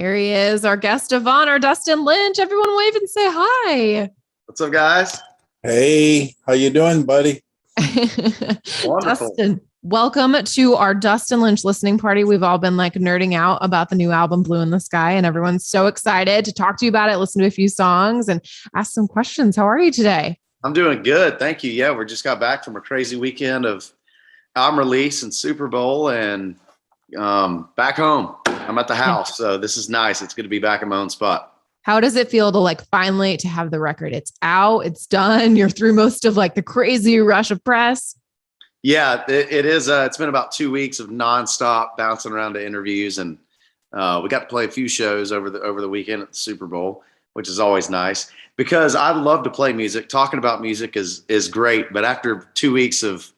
There he is, our guest of honor, Dustin Lynch. Everyone wave and say hi. What's up, guys? Hey, how you doing, buddy? Wonderful. Dustin, welcome to our Dustin Lynch listening party. We've all been like nerding out about the new album, Blue in the Sky, and everyone's so excited to talk to you about it, listen to a few songs, and ask some questions. How are you today? I'm doing good. Thank you. Yeah, we just got back from a crazy weekend of album release and Super Bowl and back home. I'm at the house, so this is nice. It's good to be back in my own spot. How does it feel to like finally to have the record? It's out, it's done. You're through most of like the crazy rush of press. Yeah, it is. It's been about 2 weeks of nonstop bouncing around to interviews, and we got to play a few shows over the weekend at the Super Bowl, which is always nice because I love to play music. Talking about music is great, but after 2 weeks of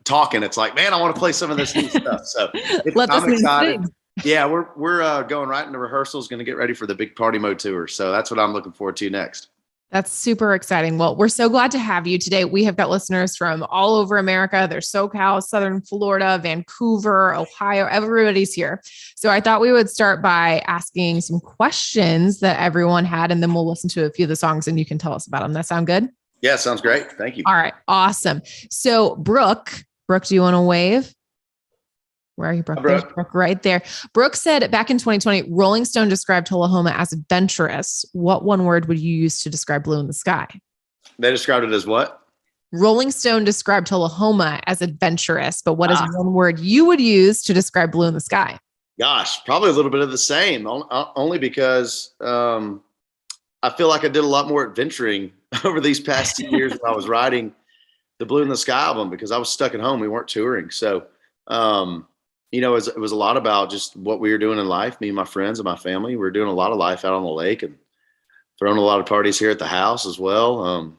talking, it's like, man, I want to play some of this new stuff. So I'm excited. Yeah, we're going right into rehearsals, going to get ready for the big party mode tour. So that's what I'm looking forward to next. That's super exciting. Well, we're so glad to have you today. We have got listeners from all over America. There's SoCal, Southern Florida, Vancouver, Ohio. Everybody's here. So I thought we would start by asking some questions that everyone had, and then we'll listen to a few of the songs and you can tell us about them. That sound good? Yeah, sounds great. Thank you. All right. Awesome. So Brooke, do you want to wave? Where are you, Brooke? Brooke right there. Brooke said back in 2020, Rolling Stone described Tullahoma as adventurous. What one word would you use to describe Blue in the Sky? They described it as what? Rolling Stone described Tullahoma as adventurous, but what is one word you would use to describe Blue in the Sky? Gosh, probably a little bit of the same, only because I feel like I did a lot more adventuring over these past 2 years when I was writing the Blue in the Sky album because I was stuck at home. We weren't touring. So, it was a lot about just what we were doing in life, me and my friends and my family. We were doing a lot of life out on the lake and throwing a lot of parties here at the house as well.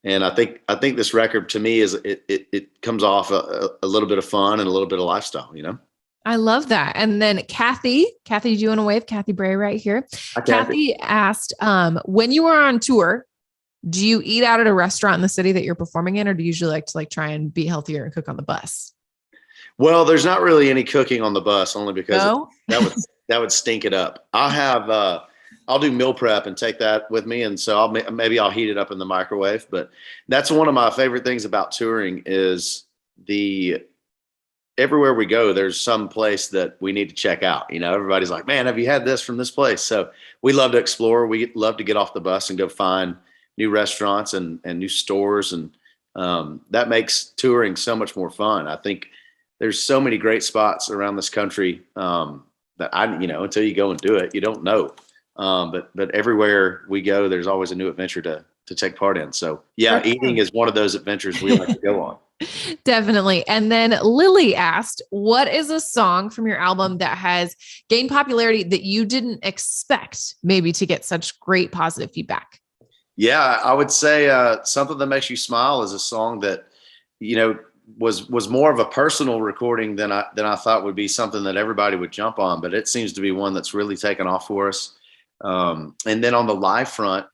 And I think this record to me is it comes off a little bit of fun and a little bit of lifestyle, I love that. And then Kathy, do you want to wave? Kathy Bray right here. Hi, Kathy asked, when you are on tour, do you eat out at a restaurant in the city that you're performing in, or do you usually like to try and be healthier and cook on the bus? Well, there's not really any cooking on the bus, only because that would stink it up. I'll do meal prep and take that with me, and so maybe I'll heat it up in the microwave. But that's one of my favorite things about touring is everywhere we go, there's some place that we need to check out. Everybody's like, man, have you had this from this place? So we love to explore. We love to get off the bus and go find new restaurants and new stores, and that makes touring so much more fun. I think there's so many great spots around this country that until you go and do it, you don't know. But everywhere we go, there's always a new adventure to take part in. So yeah, eating is one of those adventures we like to go on. Definitely. And then Lily asked, what is a song from your album that has gained popularity that you didn't expect maybe to get such great positive feedback? Yeah, I would say Something That Makes You Smile is a song that, was more of a personal recording than I thought would be something that everybody would jump on, but it seems to be one that's really taken off for us. And then on the live front,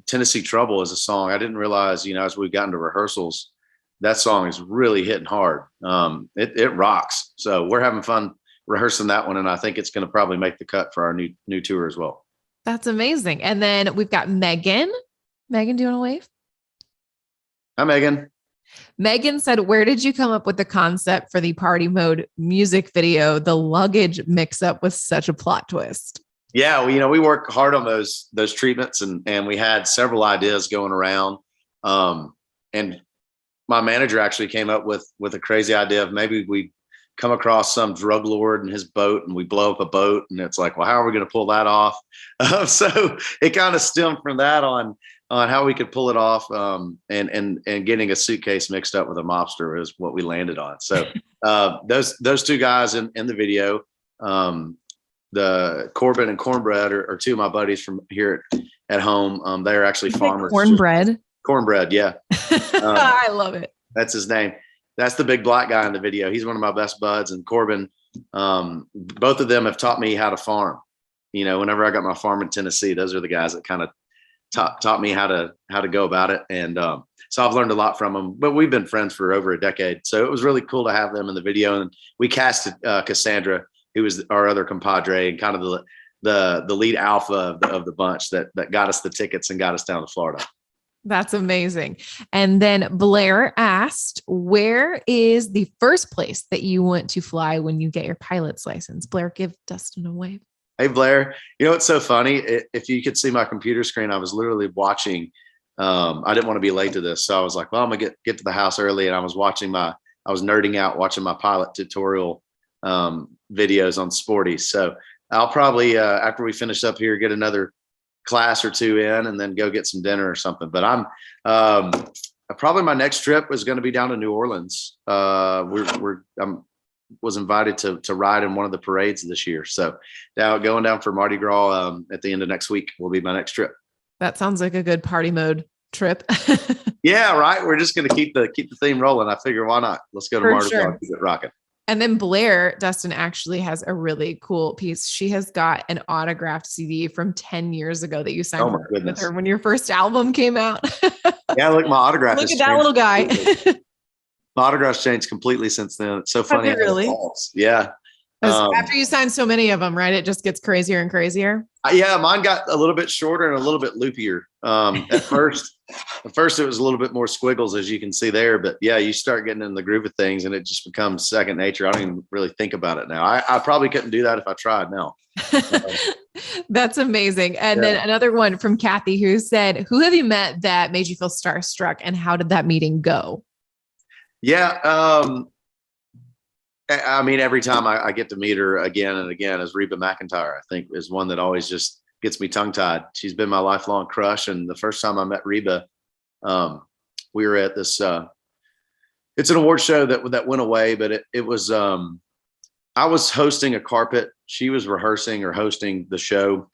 Tennessee Trouble is a song I didn't realize, as we've gotten to rehearsals, that song is really hitting hard. It rocks. So we're having fun rehearsing that one, and I think it's going to probably make the cut for our new tour as well. That's amazing. And then we've got Megan. Megan, do you want to wave? Hi, Megan. Megan said, where did you come up with the concept for the party mode music video, the luggage mix up with such a plot twist? Yeah, we work hard on those treatments, and we had several ideas going around. And my manager actually came up with a crazy idea of maybe we come across some drug lord in his boat and we blow up a boat, and it's like, well, how are we going to pull that off? So it kind of stemmed from that on how we could pull it off, and getting a suitcase mixed up with a mobster is what we landed on. So those two guys in the video, the Corbin and Cornbread are two of my buddies from here at home. They're actually farmers. Cornbread, yeah. I love it. That's his name. That's the big black guy in the video. He's one of my best buds. And Corbin, both of them have taught me how to farm. Whenever I got my farm in Tennessee, those are the guys that kind of taught me how to go about it. And so I've learned a lot from them. But we've been friends for over a decade. So it was really cool to have them in the video. And we casted Cassandra who was our other compadre and kind of the lead alpha of the bunch that got us the tickets and got us down to Florida. That's amazing. And then Blair asked, where is the first place that you want to fly when you get your pilot's license? Blair, give Dustin a wave. Hey, Blair, you know, what's so funny. If you could see my computer screen, I was literally watching. I didn't want to be late to this. So I was like, well, I'm gonna get to the house early. And I was nerding out, watching my pilot tutorial videos on Sporty. So I'll probably, after we finish up here, get another class or two in and then go get some dinner or something. But I'm probably my next trip is going to be down to New Orleans. Was invited to ride in one of the parades this year. So now going down for Mardi Gras at the end of next week will be my next trip. That sounds like a good party mode trip. Yeah, right. We're just going to keep the theme rolling. I figure why not? Let's go to Mardi Gras and keep it rocking. And then Blair, Dustin actually has a really cool piece. She has got an autographed CD from 10 years ago that you signed with her when your first album came out. Yeah, look, my autograph. Look at that little guy. My autograph's changed completely since then. It's so funny. Really? Yeah. After you sign so many of them, right? It just gets crazier and crazier. Yeah, mine got a little bit shorter and a little bit loopier. At first it was a little bit more squiggles, as you can see there. But yeah, you start getting in the groove of things and it just becomes second nature. I don't even really think about it now. I probably couldn't do that if I tried now. That's amazing. And then another one from Kathy who said, who have you met that made you feel starstruck and how did that meeting go? Yeah. I mean, every time I get to meet her again and again is Reba McEntire, I think is one that always just gets me tongue tied. She's been my lifelong crush. And the first time I met Reba, we were at this, it's an award show that went away, but it was, I was hosting a carpet. She was rehearsing or hosting the show.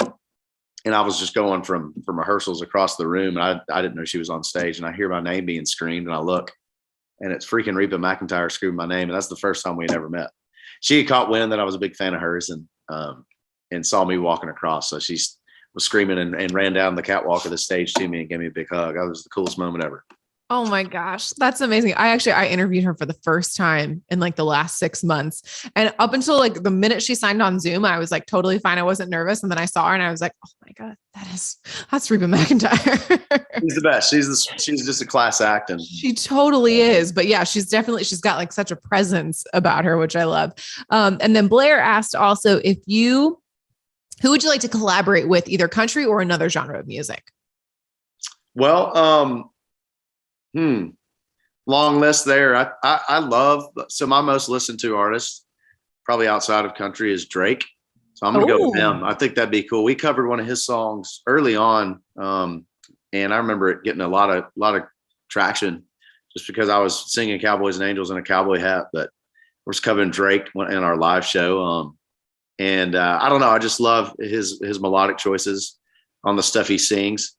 And I was just going from rehearsals across the room. And I didn't know she was on stage and I hear my name being screamed and I look. And it's freaking Reba McEntire screaming my name. And that's the first time we had ever met. She had caught wind that I was a big fan of hers and saw me walking across. So she was screaming and ran down the catwalk of the stage to me and gave me a big hug. That was the coolest moment ever. Oh my gosh. That's amazing. I interviewed her for the first time in like the last 6 months. And up until like the minute she signed on Zoom, I was like totally fine. I wasn't nervous. And then I saw her and I was like, oh my God, that's Reba McEntire. She's the best. She's just a class act. And she totally is. But yeah, she's got like such a presence about her, which I love. And then Blair asked also who would you like to collaborate with, either country or another genre of music? Well, long list there. I love, so my most listened to artist probably outside of country is Drake. So I'm going to go with him. I think that'd be cool. We covered one of his songs early on. And I remember it getting a lot of traction just because I was singing Cowboys and Angels in a cowboy hat, but we're just covering Drake in our live show. And I don't know. I just love his melodic choices on the stuff he sings.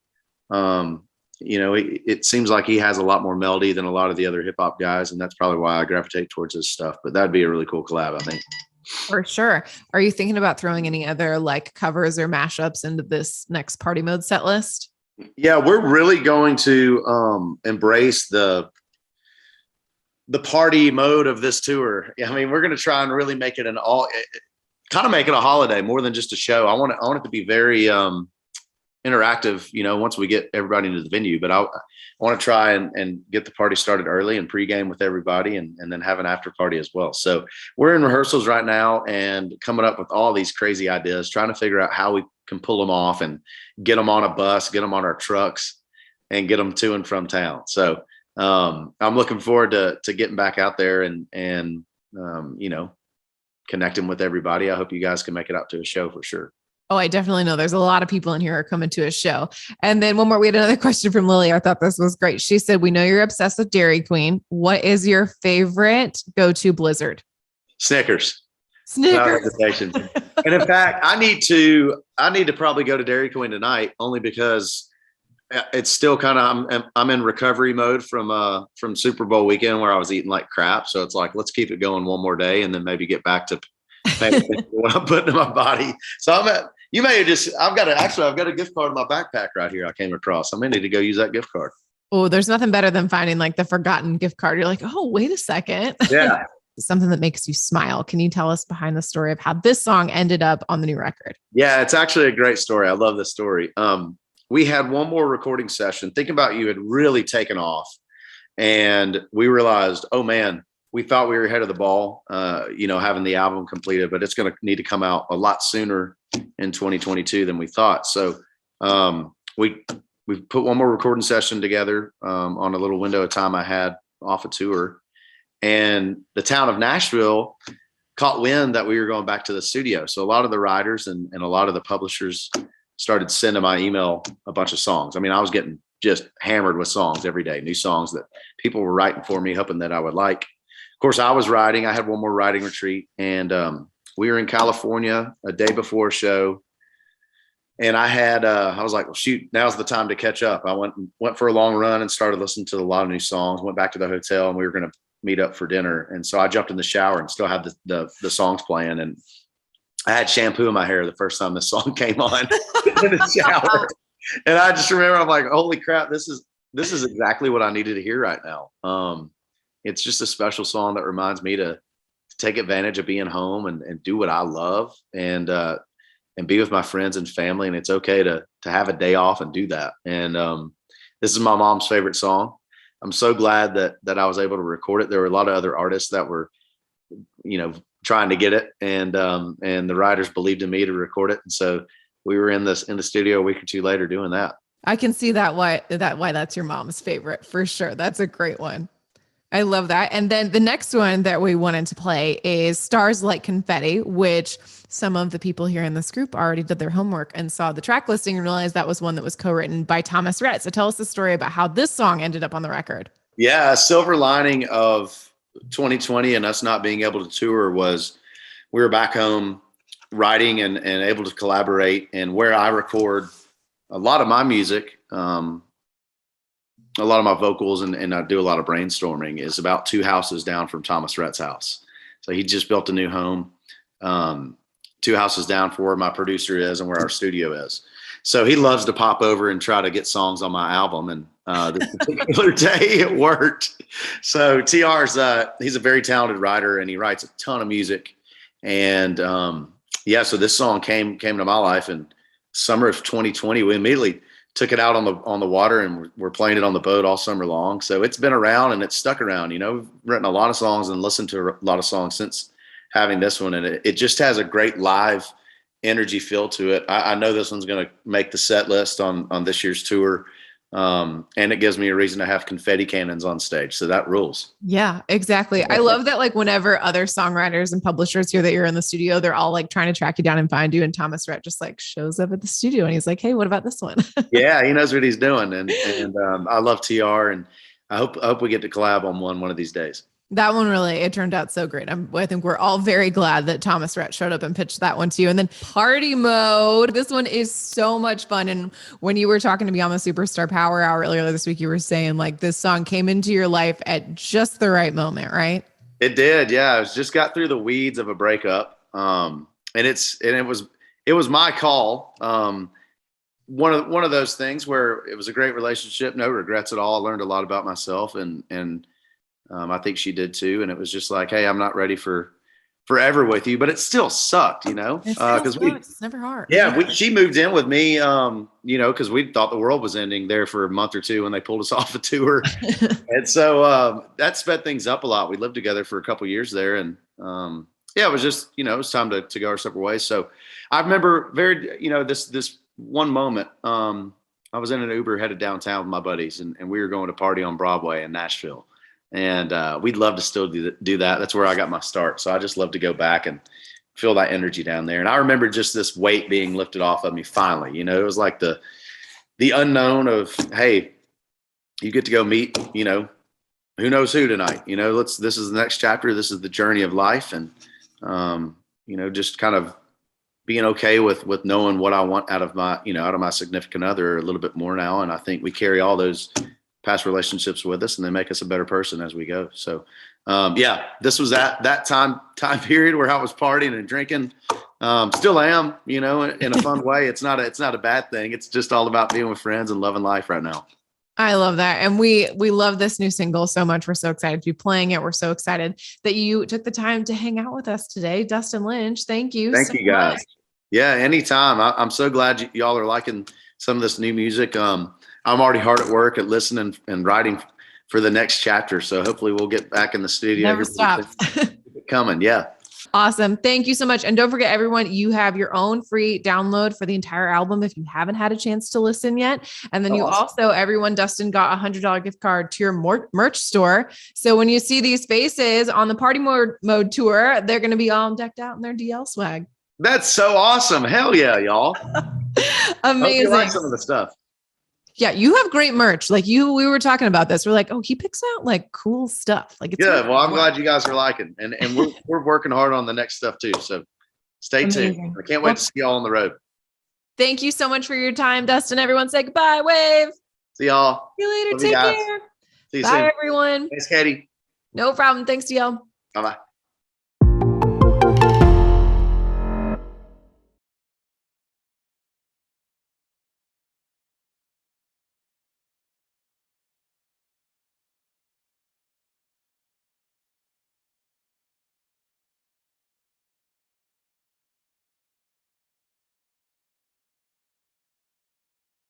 You know, it seems like he has a lot more melody than a lot of the other hip hop guys. And that's probably why I gravitate towards his stuff, but that'd be a really cool collab, I think. For sure. Are you thinking about throwing any other like covers or mashups into this next party mode set list? Yeah, we're really going to embrace the party mode of this tour. I mean, we're going to try and really make it make it a holiday more than just a show. I want it to be very interactive, you know, once we get everybody into the venue, but I want to try and get the party started early and pregame with everybody and then have an after party as well. So we're in rehearsals right now and coming up with all these crazy ideas, trying to figure out how we can pull them off and get them on a bus, get them on our trucks and get them to and from town. So I'm looking forward to getting back out there and you know, connecting with everybody. I hope you guys can make it out to a show for sure. Oh, I definitely know there's a lot of people in here who are coming to a show. And then one more, we had another question from Lily. I thought this was great. She said, we know you're obsessed with Dairy Queen. What is your favorite go-to Blizzard? Snickers. And in fact, I need to probably go to Dairy Queen tonight only because it's still kind of, I'm in recovery mode from Super Bowl weekend where I was eating like crap. So it's like, let's keep it going one more day and then maybe get back to what I'm putting in my body. So I've got a gift card in my backpack right here I came across. I may need to go use that gift card. Oh, there's nothing better than finding like the forgotten gift card. You're like, oh, wait a second. Yeah. something that makes you smile. Can you tell us behind the story of how this song ended up on the new record? Yeah, it's actually a great story. I love this story. We had one more recording session. Think About You had really taken off. And we realized, oh man, we thought we were ahead of the ball, having the album completed, but it's going to need to come out a lot sooner in 2022 than we thought. So we put one more recording session together on a little window of time I had off a tour. And the town of Nashville caught wind that we were going back to the studio. So a lot of the writers and a lot of the publishers started sending my email a bunch of songs. I mean, I was getting just hammered with songs every day, new songs that people were writing for me, hoping that I would like. Of course, I was writing. I had one more writing retreat, and we were in California a day before a show. And I was like, well, shoot, now's the time to catch up. I went for a long run and started listening to a lot of new songs, went back to the hotel, and we were going to meet up for dinner. And so I jumped in the shower and still had the songs playing. And I had shampoo in my hair the first time this song came on in the shower. And I just remember, I'm like, holy crap, this is exactly what I needed to hear right now. It's just a special song that reminds me to take advantage of being home and do what I love and be with my friends and family. And it's okay to have a day off and do that. And this is my mom's favorite song. I'm so glad that I was able to record it. There were a lot of other artists that were, trying to get it. And the writers believed in me to record it. And so we were in the studio a week or two later doing that. I can see why that's your mom's favorite for sure. That's a great one. I love that. And then the next one that we wanted to play is Stars Like Confetti, which some of the people here in this group already did their homework and saw the track listing and realized that was one that was co-written by Thomas Rhett. So tell us the story about how this song ended up on the record. Yeah, a silver lining of 2020 and us not being able to tour was we were back home writing and able to collaborate, and where I record a lot of my music, a lot of my vocals and I do a lot of brainstorming is about 2 houses down from Thomas Rhett's house. So he just built a new home 2 houses down from where my producer is and where our studio is. So he loves to pop over and try to get songs on my album. And this particular day it worked. So TR's, he's a very talented writer and he writes a ton of music. And so this song came to my life in summer of 2020. We immediately took it out on the water and we're playing it on the boat all summer long. So it's been around and it's stuck around. We've written a lot of songs and listened to a lot of songs since having this one. And it just has a great live energy feel to it. I know this one's going to make the set list on this year's tour. And it gives me a reason to have confetti cannons on stage. So that rules. Yeah, exactly. I love that. Like whenever other songwriters and publishers hear that you're in the studio, they're all like trying to track you down and find you. And Thomas Rhett just like shows up at the studio and he's like, hey, what about this one? Yeah, he knows what he's doing. And I love TR and I hope we get to collab on one of these days. That one it turned out so great. I think we're all very glad that Thomas Rhett showed up and pitched that one to you. And then Party Mode. This one is so much fun. And when you were talking to me on the Superstar Power Hour earlier this week, you were saying like this song came into your life at just the right moment, right? It did. Yeah. It just got through the weeds of a breakup. And it was my call. One of those things where it was a great relationship, no regrets at all. I learned a lot about myself and I think she did too. And it was just like, hey, I'm not ready for forever with you, but it still sucked, because it's never hard. Yeah. She moved in with me, cause we thought the world was ending there for a month or two when they pulled us off a tour. And so, that sped things up a lot. We lived together for a couple of years there and, it was just, it was time to go our separate ways. So I remember this one moment, I was in an Uber headed downtown with my buddies and we were going to party on Broadway in Nashville. And we'd love to still do that. That's where I got my start. So I just love to go back and feel that energy down there. And I remember just this weight being lifted off of me finally. It was like the unknown of, hey, you get to go meet, who knows who tonight. This is the next chapter. This is the journey of life. And, just kind of being okay with knowing what I want out of my significant other a little bit more now. And I think we carry all those past relationships with us and they make us a better person as we go. So, this was that time period where I was partying and drinking. Still am, in a fun way. It's not a bad thing. It's just all about being with friends and loving life right now. I love that. And we love this new single so much. We're so excited to be playing it. We're so excited that you took the time to hang out with us today. Dustin Lynch, thank you. Thank so you guys. much. Yeah, anytime. I'm so glad y'all are liking some of this new music. I'm already hard at work at listening and writing for the next chapter. So hopefully we'll get back in the studio. Never stops. Coming. Yeah. Awesome. Thank you so much. And don't forget, everyone, you have your own free download for the entire album if you haven't had a chance to listen yet. And then you also, everyone, Dustin got $100 gift card to your merch store. So when you see these faces on the party mode tour, they're going to be all decked out in their DL swag. That's so awesome. Hell yeah, y'all. Amazing. Hope you like some of the stuff. Yeah, you have great merch. Like we were talking about this. We're like, oh, he picks out like cool stuff. Like it's well, I'm glad you guys are liking, and we're working hard on the next stuff too. So stay tuned. I can't wait to see y'all on the road. Thank you so much for your time, Dustin. Everyone say goodbye. Wave. See y'all. See you later. Love Take you guys. care. See you Bye, soon. everyone. Thanks, Katie. No problem. Thanks, DL. Bye-bye.